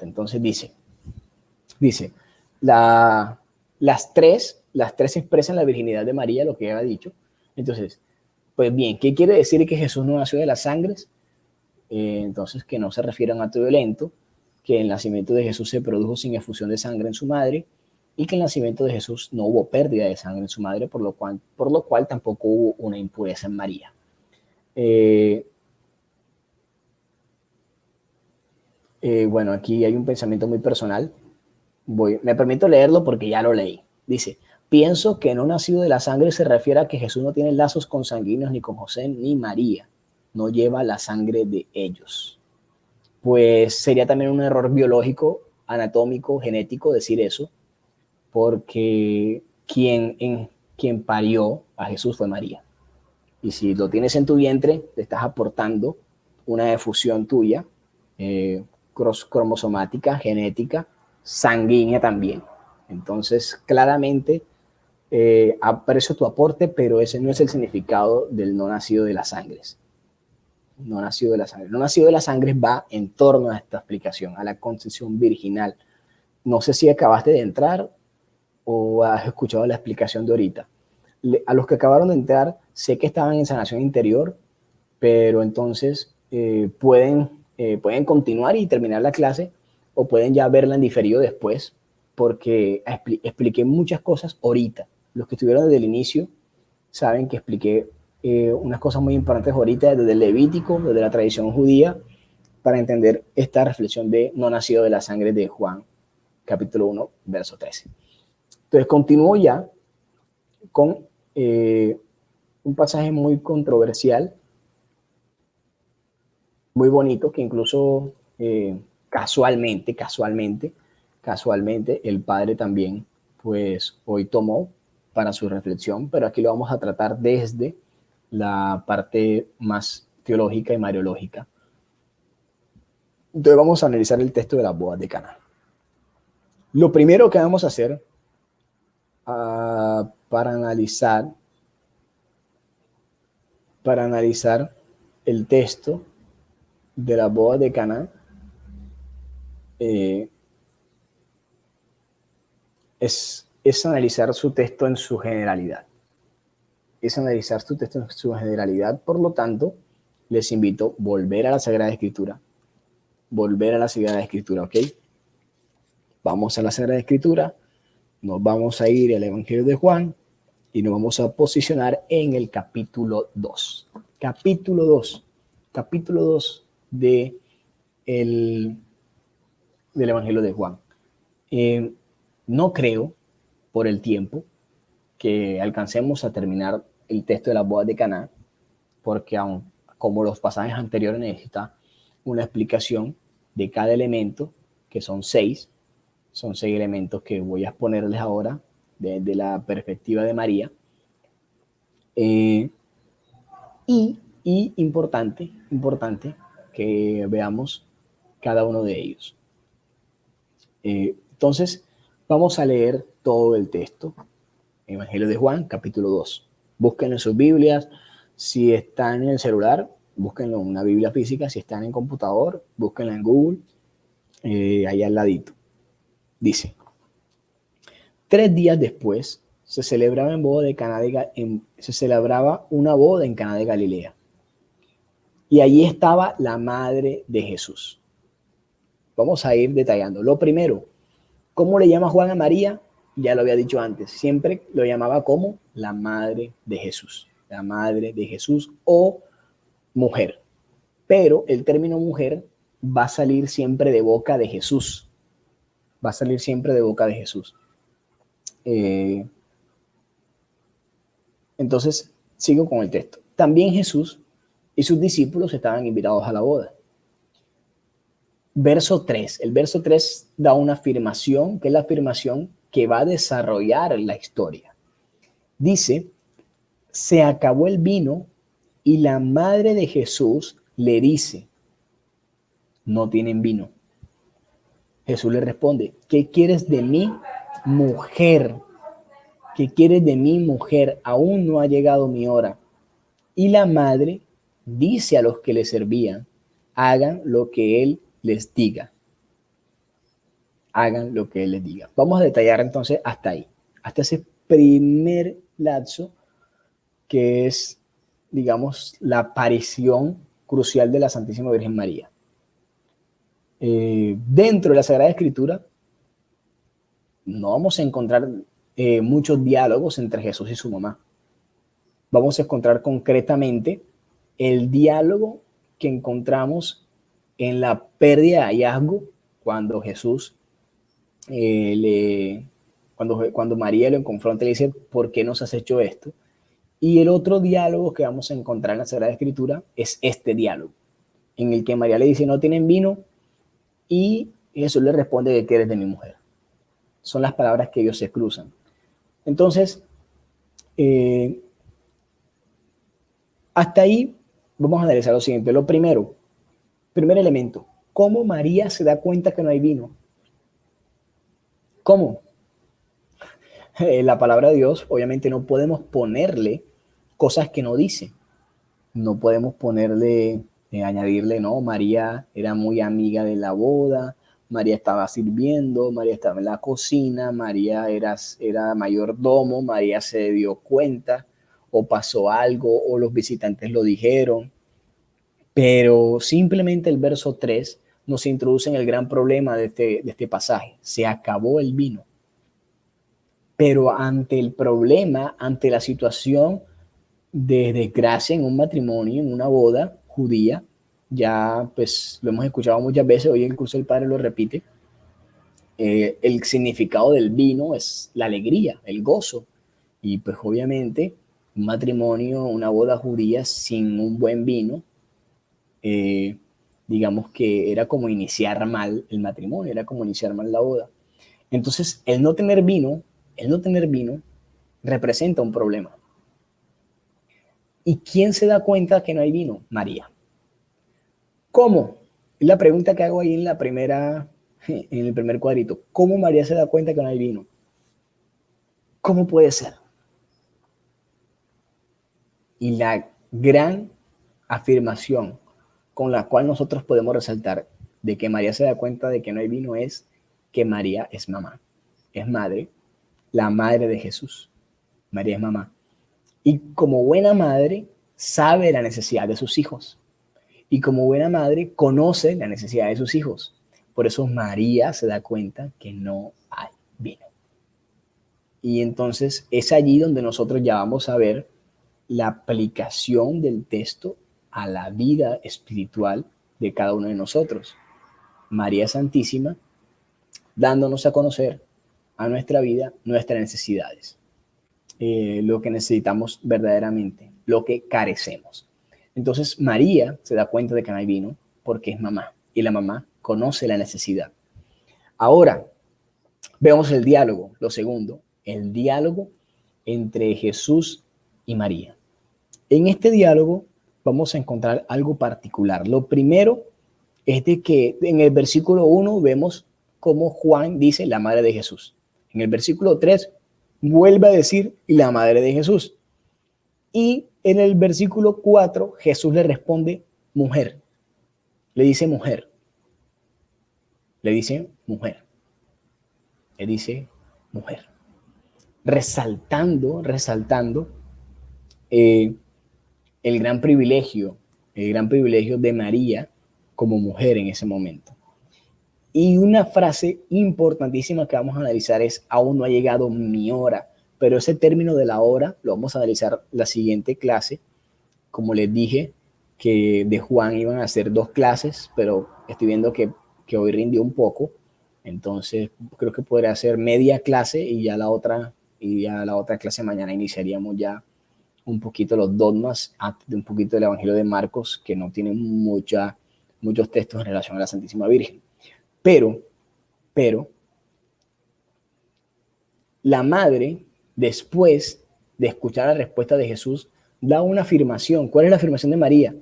Entonces dice, las tres expresan la virginidad de María, lo que ya había dicho. Entonces, pues bien, ¿qué quiere decir que Jesús no nació de las sangres? Entonces, que no se refiere a un acto violento, que el nacimiento de Jesús se produjo sin efusión de sangre en su madre y que el nacimiento de Jesús no hubo pérdida de sangre en su madre, por lo cual tampoco hubo una impureza en María. Bueno, aquí hay un pensamiento muy personal. Me permito leerlo porque ya lo leí. Dice, pienso que no nacido de la sangre se refiere a que Jesús no tiene lazos consanguíneos ni con José ni María. No lleva la sangre de ellos. Pues sería también un error biológico, anatómico, genético decir eso, porque quien parió a Jesús fue María. Y si lo tienes en tu vientre, te estás aportando una efusión tuya, cromosomática, genética, sanguínea también. Entonces, claramente, aprecio tu aporte, pero ese no es el significado del no nacido de las sangres. No nacido de la sangre. No nacido de la sangre va en torno a esta explicación, a la concepción virginal. No sé si acabaste de entrar o has escuchado la explicación de ahorita. A los que acabaron de entrar, sé que estaban en sanación interior, pero entonces pueden continuar y terminar la clase o pueden ya verla en diferido después, porque expliqué muchas cosas ahorita. Los que estuvieron desde el inicio saben que expliqué unas cosas muy importantes ahorita desde el Levítico, desde la tradición judía, para entender esta reflexión de no nacido de la sangre de Juan, capítulo 1, verso 13. Entonces continúo ya con un pasaje muy controversial, muy bonito, que incluso casualmente, el padre también, pues hoy tomó para su reflexión, pero aquí lo vamos a tratar desde la parte más teológica y mariológica. Entonces vamos a analizar el texto de las bodas de Caná. Lo primero que vamos a hacer para analizar el texto de las bodas de Caná es analizar su texto en su generalidad. Por lo tanto, les invito a volver a la Sagrada Escritura. ¿Ok? Vamos a la Sagrada Escritura, nos vamos a ir al Evangelio de Juan y nos vamos a posicionar en el capítulo 2. Capítulo 2 del Evangelio de Juan. No creo, por el tiempo, que alcancemos a terminar el texto de las bodas de Caná, porque aún, como los pasajes anteriores, necesita una explicación de cada elemento, que son 6. Son 6 elementos que voy a exponerles ahora desde la perspectiva de María. Y importante que veamos cada uno de ellos. Entonces, vamos a leer todo el texto. Evangelio de Juan, capítulo 2. Búsquenlo en sus Biblias. Si están en el celular, búsquenlo en una Biblia física. Si están en computador, búsquenlo en Google, ahí al ladito. Dice: 3 días después se celebraba una boda en Caná de Galilea. Y allí estaba la madre de Jesús. Vamos a ir detallando. Lo primero, ¿cómo le llama Juan a María? Ya lo había dicho antes, siempre lo llamaba como la madre de Jesús. La madre de Jesús o mujer. Pero el término mujer va a salir siempre de boca de Jesús. Entonces, sigo con el texto. También Jesús y sus discípulos estaban invitados a la boda. Verso 3. El verso 3 da una afirmación, que es la afirmación que va a desarrollar la historia. Dice: se acabó el vino y la madre de Jesús le dice: no tienen vino. Jesús le responde: ¿qué quieres de mí, mujer? ¿Qué quieres de mí, mujer? Aún no ha llegado mi hora. Y la madre dice a los que le servían: hagan lo que él les diga. Vamos a detallar entonces hasta ahí, hasta ese primer lapso que es, digamos, la aparición crucial de la Santísima Virgen María. Dentro de la Sagrada Escritura no vamos a encontrar muchos diálogos entre Jesús y su mamá. Vamos a encontrar concretamente el diálogo que encontramos en la pérdida de hallazgo, cuando Jesús cuando María lo confronta y le dice: ¿por qué nos has hecho esto? Y el otro diálogo que vamos a encontrar en la Sagrada Escritura es este diálogo, en el que María le dice: no tienen vino, y Jesús le responde: ¿qué quieres de mi mujer? Son las palabras que ellos se cruzan. Entonces, hasta ahí vamos a analizar lo siguiente. Lo primer elemento: ¿cómo María se da cuenta que no hay vino? ¿Cómo? La palabra de Dios, obviamente no podemos ponerle cosas que no dice. No podemos añadirle, no, María era muy amiga de la boda, María estaba sirviendo, María estaba en la cocina, María era mayordomo, María se dio cuenta, o pasó algo, o los visitantes lo dijeron. Pero simplemente el verso 3 nos introduce en el gran problema de este pasaje. Se acabó el vino. Pero ante el problema, ante la situación de desgracia en un matrimonio, en una boda judía, ya pues lo hemos escuchado muchas veces, hoy incluso el padre lo repite, el significado del vino es la alegría, el gozo. Y pues obviamente un matrimonio, una boda judía sin un buen vino, eh, digamos que era como iniciar mal el matrimonio, era como iniciar mal la boda. Entonces, el no tener vino representa un problema. ¿Y quién se da cuenta que no hay vino? María. ¿Cómo? Es la pregunta que hago ahí en el primer cuadrito. ¿Cómo María se da cuenta que no hay vino? ¿Cómo puede ser? Y la gran afirmación con la cual nosotros podemos resaltar de que María se da cuenta de que no hay vino es que María es mamá, es madre, la madre de Jesús. María es mamá. Y como buena madre, sabe la necesidad de sus hijos. Y como buena madre, conoce la necesidad de sus hijos. Por eso María se da cuenta que no hay vino. Y entonces es allí donde nosotros ya vamos a ver la aplicación del texto a la vida espiritual de cada uno de nosotros. María Santísima, dándonos a conocer a nuestra vida nuestras necesidades, lo que necesitamos verdaderamente, lo que carecemos. Entonces María se da cuenta de que no hay vino porque es mamá y la mamá conoce la necesidad. Ahora, vemos el diálogo, lo segundo, el diálogo entre Jesús y María. En este diálogo vamos a encontrar algo particular. Lo primero es de que en el versículo 1 vemos cómo Juan dice la madre de Jesús. En el versículo 3 vuelve a decir la madre de Jesús. Y en el versículo 4 Jesús le responde mujer. Le dice mujer. Le dice mujer. Le dice mujer. Resaltando eh, el gran privilegio de María como mujer en ese momento. Y una frase importantísima que vamos a analizar es, aún no ha llegado mi hora, pero ese término de la hora lo vamos a analizar la siguiente clase. Como les dije, que de Juan iban a hacer 2 clases, pero estoy viendo que hoy rindió un poco, entonces creo que podría hacer media clase y ya la otra clase mañana iniciaríamos ya un poquito los dogmas de un poquito del Evangelio de Marcos, que no tiene muchos textos en relación a la Santísima Virgen. Pero, la madre, después de escuchar la respuesta de Jesús, da una afirmación. ¿Cuál es la afirmación de María?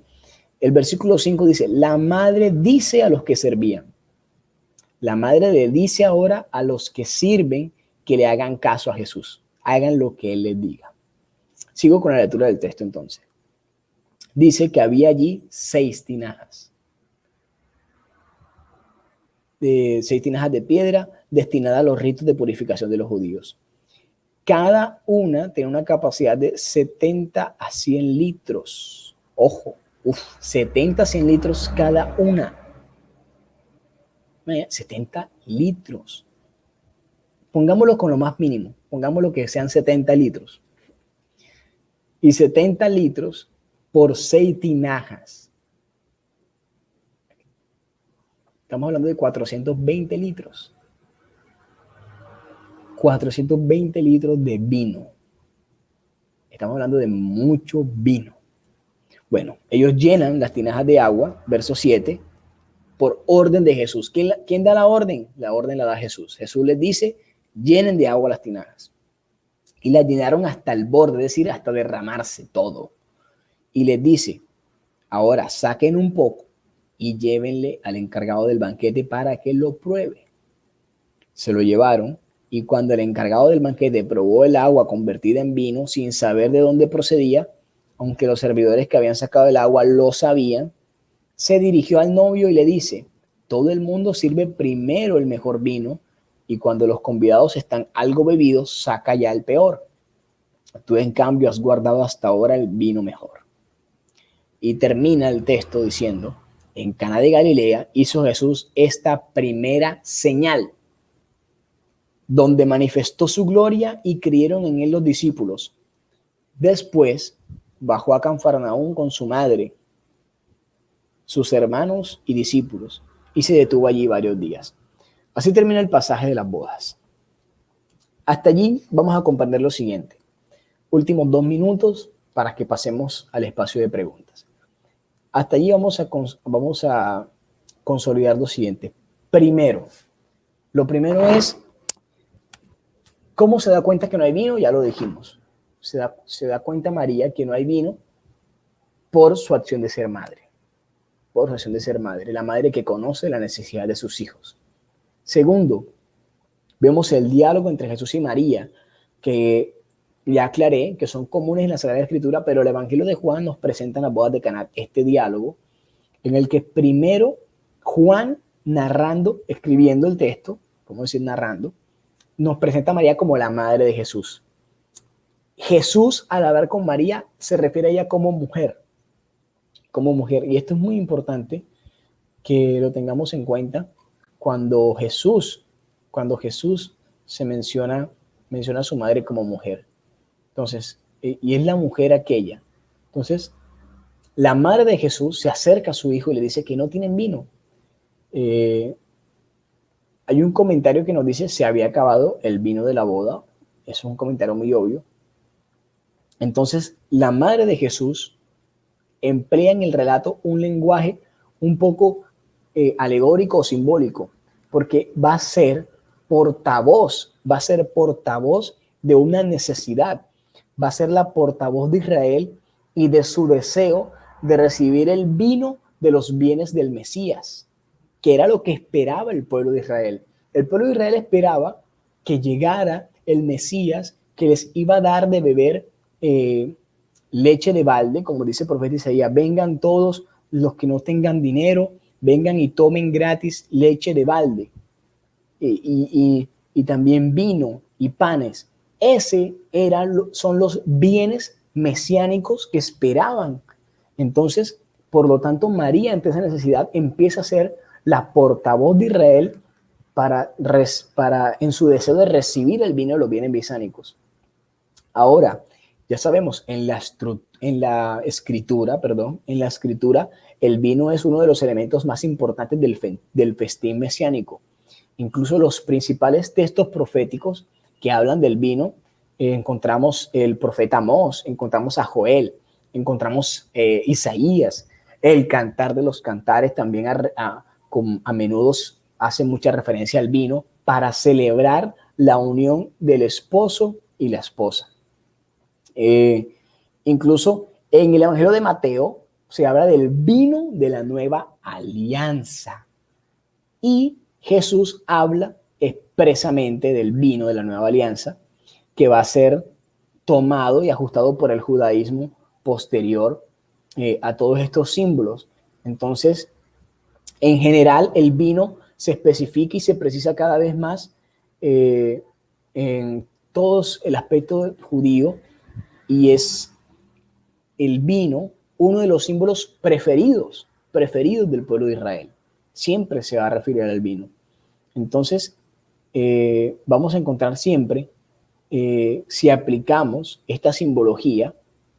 El versículo 5 dice, la madre dice a los que servían. La madre le dice ahora a los que sirven que le hagan caso a Jesús. Hagan lo que Él les diga. Sigo con la lectura del texto entonces. Dice que había allí 6 tinajas. 6 tinajas de piedra destinadas a los ritos de purificación de los judíos. Cada una tiene una capacidad de 70 a 100 litros. Ojo, 70 a 100 litros cada una. 70 litros. Pongámoslo con lo más mínimo. Pongámoslo que sean 70 litros. Y 70 litros por 6 tinajas. Estamos hablando de 420 litros. 420 litros de vino. Estamos hablando de mucho vino. Bueno, ellos llenan las tinajas de agua, verso 7, por orden de Jesús. ¿Quién da la orden? La orden la da Jesús. Jesús les dice, llenen de agua las tinajas. Y las llenaron hasta el borde, es decir, hasta derramarse todo. Y les dice, ahora saquen un poco y llévenle al encargado del banquete para que lo pruebe. Se lo llevaron y cuando el encargado del banquete probó el agua convertida en vino sin saber de dónde procedía, aunque los servidores que habían sacado el agua lo sabían, se dirigió al novio y le dice, todo el mundo sirve primero el mejor vino y cuando los convidados están algo bebidos, saca ya el peor. Tú en cambio has guardado hasta ahora el vino mejor. Y termina el texto diciendo, en Caná de Galilea hizo Jesús esta primera señal, donde manifestó su gloria y creyeron en él los discípulos. Después bajó a Cafarnaúm con su madre, sus hermanos y discípulos, y se detuvo allí varios días. Así termina el pasaje de las bodas. Hasta allí vamos a comprender lo siguiente. Últimos 2 minutos para que pasemos al espacio de preguntas. Hasta allí vamos a consolidar lo siguiente. Lo primero es, ¿cómo se da cuenta que no hay vino? Ya lo dijimos. Se da cuenta María que no hay vino por su acción de ser madre. Por su acción de ser madre. La madre que conoce la necesidad de sus hijos. Segundo, vemos el diálogo entre Jesús y María, que ya aclaré que son comunes en la Sagrada Escritura, pero el Evangelio de Juan nos presenta en las bodas de Caná este diálogo en el que primero Juan, narrando, escribiendo el texto, ¿cómo decir narrando?, nos presenta a María como la madre de Jesús. Jesús, al hablar con María, se refiere a ella como mujer. Y esto es muy importante que lo tengamos en cuenta cuando Jesús se menciona a su madre como mujer. Entonces, y es la mujer aquella. Entonces, la madre de Jesús se acerca a su hijo y le dice que no tienen vino. Hay un comentario que nos dice se había acabado el vino de la boda. Eso es un comentario muy obvio. Entonces, la madre de Jesús emplea en el relato un lenguaje un poco alegórico o simbólico, porque va a ser portavoz de una necesidad, va a ser la portavoz de Israel y de su deseo de recibir el vino de los bienes del Mesías, que era lo que esperaba el pueblo de Israel. El pueblo de Israel esperaba que llegara el Mesías que les iba a dar de beber leche de balde, como dice el profeta Isaías, vengan todos los que no tengan dinero, vengan y tomen gratis leche de balde y también vino y panes. Son los bienes mesiánicos que esperaban. Entonces, por lo tanto, María, ante esa necesidad, empieza a ser la portavoz de Israel en su deseo de recibir el vino de los bienes mesiánicos. Ahora, ya sabemos, en la escritura, el vino es uno de los elementos más importantes del festín mesiánico. Incluso los principales textos proféticos que hablan del vino, encontramos el profeta Amós, encontramos a Joel, encontramos Isaías, el Cantar de los Cantares también a menudo hace mucha referencia al vino para celebrar la unión del esposo y la esposa. Incluso en el Evangelio de Mateo se habla del vino de la nueva alianza y Jesús habla expresamente del vino de la nueva alianza que va a ser tomado y ajustado por el judaísmo posterior a todos estos símbolos. Entonces, en general, el vino se especifica y se precisa cada vez más en todos el aspecto judío, y es el vino uno de los símbolos preferidos del pueblo de Israel. Siempre se va a referir al vino. Entonces, vamos a encontrar siempre, si aplicamos esta simbología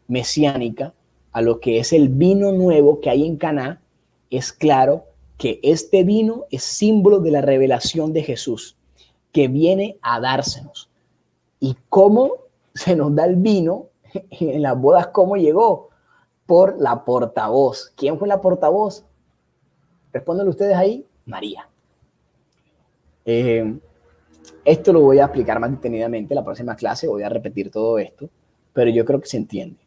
mesiánica a lo que es el vino nuevo que hay en Caná, es claro que este vino es símbolo de la revelación de Jesús, que viene a dársenos. ¿Y cómo se nos da el vino en las bodas? ¿Cómo llegó? Por la portavoz. ¿Quién fue la portavoz? Respondan ustedes ahí. María. Esto lo voy a explicar más detenidamente en la próxima clase, voy a repetir todo esto, pero yo creo que se entiende.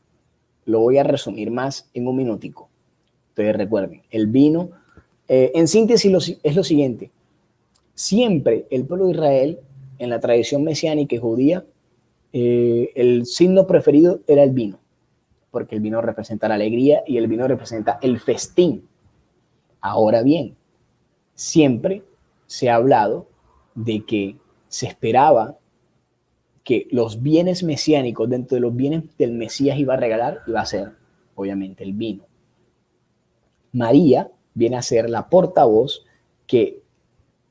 Lo voy a resumir más en un minutico. Entonces recuerden, el vino, en síntesis es lo siguiente. Siempre el pueblo de Israel, en la tradición mesiánica y judía, el signo preferido era el vino, porque el vino representa la alegría y el vino representa el festín. Ahora bien, siempre se ha hablado de que se esperaba que los bienes mesiánicos, dentro de los bienes del Mesías iba a regalar, iba a ser, obviamente, el vino. María viene a ser la portavoz que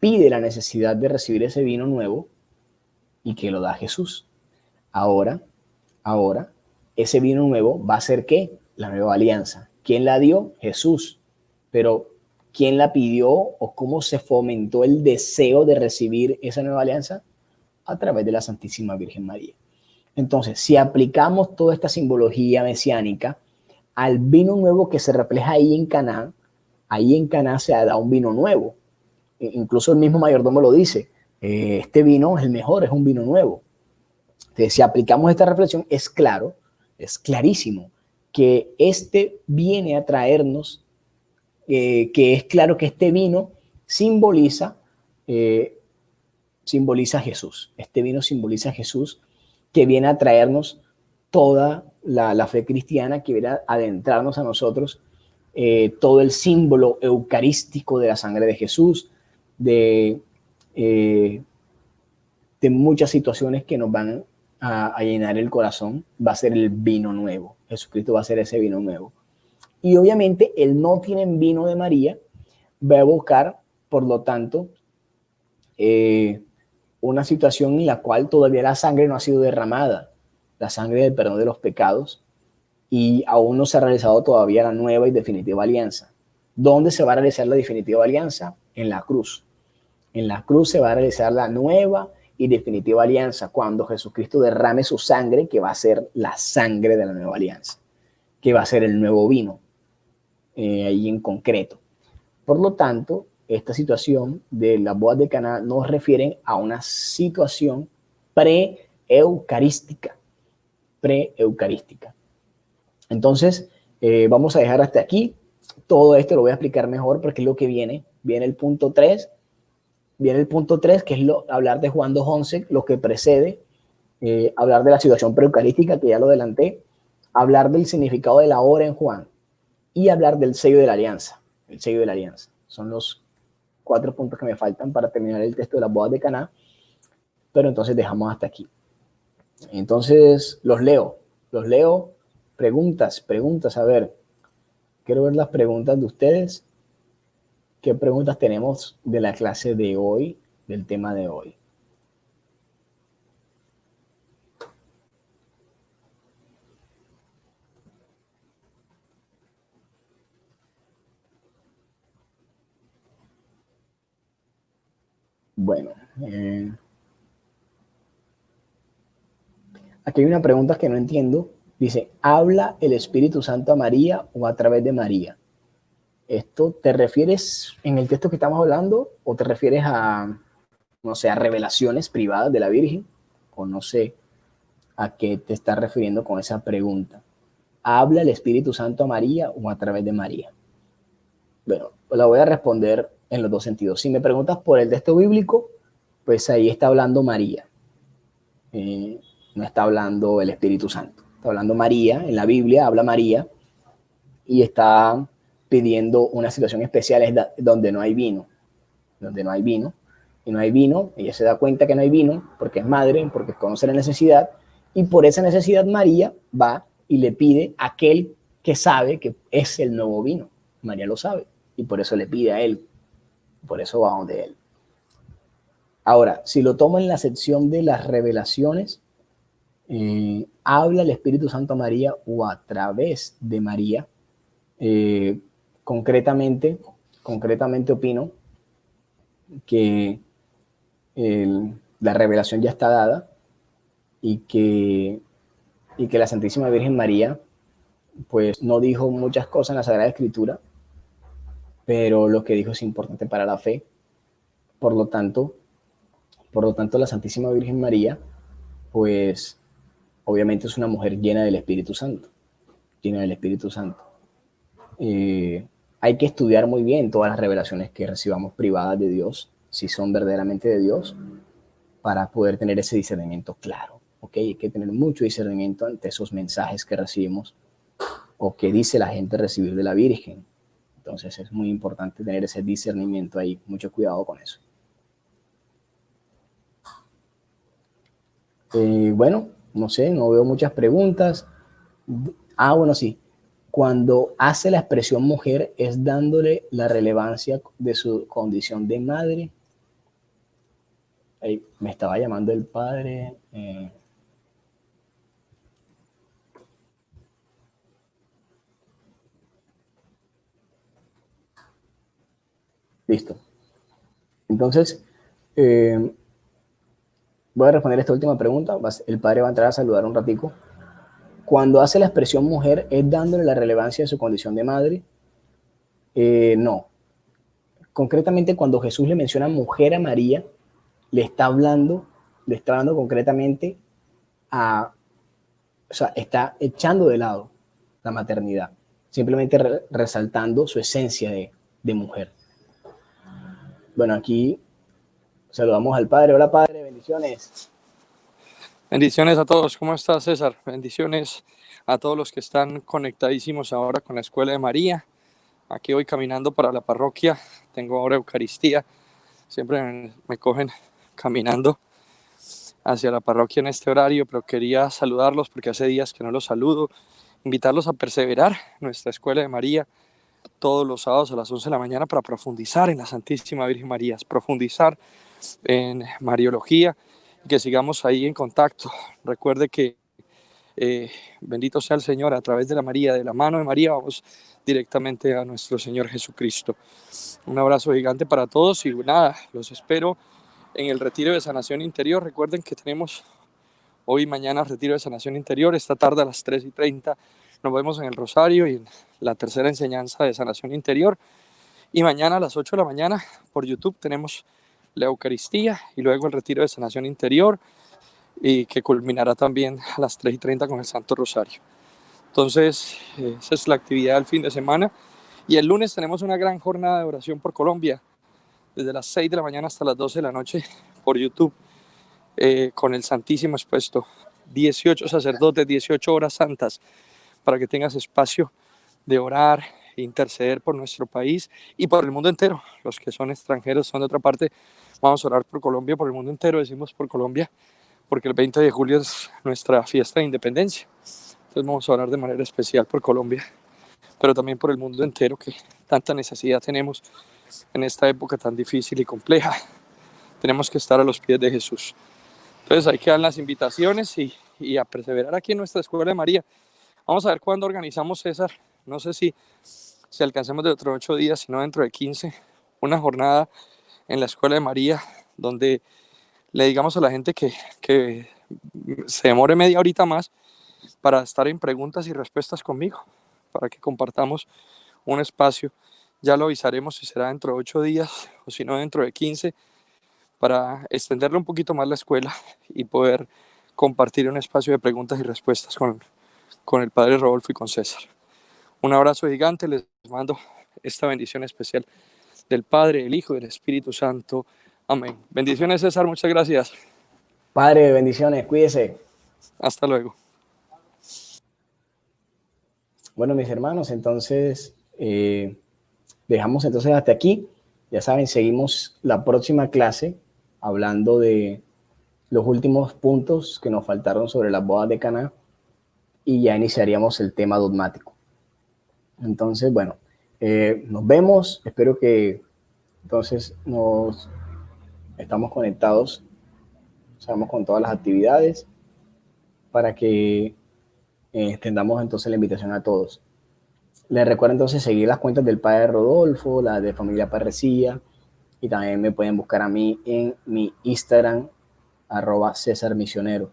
pide la necesidad de recibir ese vino nuevo y que lo da Jesús. Ahora, ese vino nuevo va a ser ¿qué? La nueva alianza. ¿Quién la dio? Jesús. Pero ¿quién la pidió o cómo se fomentó el deseo de recibir esa nueva alianza? A través de la Santísima Virgen María. Entonces, si aplicamos toda esta simbología mesiánica al vino nuevo que se refleja ahí en Caná se da un vino nuevo. Incluso el mismo mayordomo lo dice, este vino es el mejor, es un vino nuevo. Entonces, si aplicamos esta reflexión, es claro, es clarísimo que este viene a traernos, que es claro que este vino simboliza, simboliza a Jesús. Este vino simboliza a Jesús que viene a traernos toda la fe cristiana, que viene a adentrarnos a nosotros, todo el símbolo eucarístico de la sangre de Jesús, de muchas situaciones que nos van a llenar el corazón. Va a ser el vino nuevo. Jesucristo va a ser ese vino nuevo. Y obviamente el no tienen vino de María va a evocar, por lo tanto, una situación en la cual todavía la sangre no ha sido derramada, la sangre del perdón de los pecados, y aún no se ha realizado todavía la nueva y definitiva alianza. ¿Dónde se va a realizar la definitiva alianza? En la cruz. En la cruz se va a realizar la nueva y definitiva alianza, cuando Jesucristo derrame su sangre, que va a ser la sangre de la nueva alianza, que va a ser el nuevo vino, ahí en concreto. Por lo tanto, esta situación de las bodas de Caná nos refieren a una situación pre-eucarística. Entonces, vamos a dejar hasta aquí. Todo esto lo voy a explicar mejor porque es lo que viene. Viene el punto 3. Viene el punto 3, que es hablar de Juan 2:11, lo que precede, hablar de la situación pre-eucarística, que ya lo adelanté, hablar del significado de la hora en Juan y hablar del sello de la alianza. El sello de la alianza. Son los 4 puntos que me faltan para terminar el texto de las bodas de Caná, pero entonces dejamos hasta aquí. Entonces los leo, preguntas, a ver, quiero ver las preguntas de ustedes. ¿Qué preguntas tenemos de la clase de hoy, del tema de hoy? Bueno, aquí hay una pregunta que no entiendo. Dice, ¿habla el Espíritu Santo a María o a través de María? ¿Esto te refieres en el texto que estamos hablando o te refieres a, no sé, a revelaciones privadas de la Virgen? O no sé a qué te estás refiriendo con esa pregunta. ¿Habla el Espíritu Santo a María o a través de María? Bueno, pues la voy a responder en los dos sentidos. Si me preguntas por el texto bíblico, pues ahí está hablando María. No está hablando el Espíritu Santo. Está hablando María, en la Biblia habla María y está pidiendo una situación especial, es donde no hay vino. Donde no hay vino. Y no hay vino, ella se da cuenta que no hay vino porque es madre, porque conoce la necesidad, y por esa necesidad María va y le pide a aquel que sabe que es el nuevo vino. María lo sabe y por eso le pide a él, por eso va donde él. Ahora, si lo tomo en la sección de las revelaciones, habla el Espíritu Santo a María o a través de María. Concretamente opino que la revelación ya está dada y que la Santísima Virgen María pues no dijo muchas cosas en la Sagrada Escritura, pero lo que dijo es importante para la fe. Por lo tanto, la Santísima Virgen María, pues obviamente es una mujer llena del Espíritu Santo, llena del Espíritu Santo. Hay que estudiar muy bien todas las revelaciones que recibamos privadas de Dios, si son verdaderamente de Dios, para poder tener ese discernimiento claro. ¿Okay? Hay que tener mucho discernimiento ante esos mensajes que recibimos o que dice la gente recibir de la Virgen. Entonces es muy importante tener ese discernimiento ahí, mucho cuidado con eso. Bueno, no sé, no veo muchas preguntas. Bueno, sí. cuando hace la expresión mujer es dándole la relevancia de su condición de madre. Ahí me estaba llamando el padre. Listo. Entonces, voy a responder esta última pregunta. El padre va a entrar a saludar un ratico. Cuando hace la expresión mujer, ¿es dándole la relevancia de su condición de madre? No. Concretamente, cuando Jesús le menciona mujer a María, le está hablando concretamente a, o sea, está echando de lado la maternidad, simplemente resaltando su esencia de mujer. Bueno, aquí saludamos al padre. Hola, padre, bendiciones. Bendiciones a todos. ¿Cómo estás, César? Bendiciones a todos los que están conectadísimos ahora con la Escuela de María. Aquí voy caminando para la parroquia. Tengo ahora Eucaristía. Siempre me cogen caminando hacia la parroquia en este horario, pero quería saludarlos porque hace días que no los saludo. Invitarlos a perseverar en nuestra Escuela de María todos los sábados a las 11 de la mañana para profundizar en la Santísima Virgen María, profundizar en Mariología, que sigamos ahí en contacto. Recuerde que bendito sea el Señor, a través de la María, de la mano de María, vamos directamente a nuestro Señor Jesucristo. Un abrazo gigante para todos y nada, los espero en el retiro de sanación interior. Recuerden que tenemos hoy y mañana retiro de sanación interior, esta tarde a las 3:30 nos vemos en el Rosario y en la tercera enseñanza de sanación interior, y mañana a las 8 de la mañana por YouTube tenemos la Eucaristía y luego el retiro de sanación interior, y que culminará también a las 3:30 con el Santo Rosario. Entonces, esa es la actividad del fin de semana. Y el lunes tenemos una gran jornada de oración por Colombia, desde las 6 de la mañana hasta las 12 de la noche por YouTube, con el Santísimo expuesto. 18 sacerdotes, 18 horas santas, para que tengas espacio de orar, interceder por nuestro país y por el mundo entero. Los que son extranjeros, son de otra parte, vamos a orar por Colombia, por el mundo entero, decimos por Colombia, porque el 20 de julio es nuestra fiesta de independencia. Entonces vamos a orar de manera especial por Colombia, pero también por el mundo entero, que tanta necesidad tenemos en esta época tan difícil y compleja. Tenemos que estar a los pies de Jesús. Entonces ahí quedan las invitaciones y a perseverar aquí en nuestra Escuela de María. Vamos a ver cuándo organizamos, César. No sé si alcancemos dentro de 8 días, sino dentro de 15, una jornada en la Escuela de María, donde le digamos a la gente que se demore media horita más para estar en preguntas y respuestas conmigo, para que compartamos un espacio. Ya lo avisaremos si será dentro de 8 días o si no dentro de 15, para extenderle un poquito más la escuela y poder compartir un espacio de preguntas y respuestas con el Padre Rodolfo y con César. Un abrazo gigante, les mando esta bendición especial del Padre, del Hijo y del Espíritu Santo. Amén. Bendiciones, César, muchas gracias. Padre, bendiciones, cuídese. Hasta luego. Bueno, mis hermanos, entonces dejamos entonces hasta aquí. Ya saben, seguimos la próxima clase hablando de los últimos puntos que nos faltaron sobre las bodas de Caná, y ya iniciaríamos el tema dogmático. Entonces, bueno, nos vemos. Espero que entonces nos estamos conectados, estamos con todas las actividades para que extendamos entonces la invitación a todos. Les recuerdo entonces seguir las cuentas del Padre Rodolfo, la de Familia Parresía, y también me pueden buscar a mí en mi Instagram, @CésarMisionero.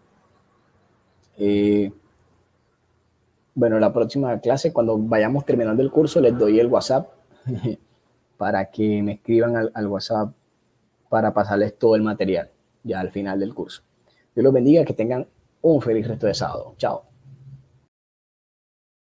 Bueno, la próxima clase, cuando vayamos terminando el curso, les doy el WhatsApp para que me escriban al WhatsApp para pasarles todo el material ya al final del curso. Dios los bendiga, que tengan un feliz resto de sábado. Chao.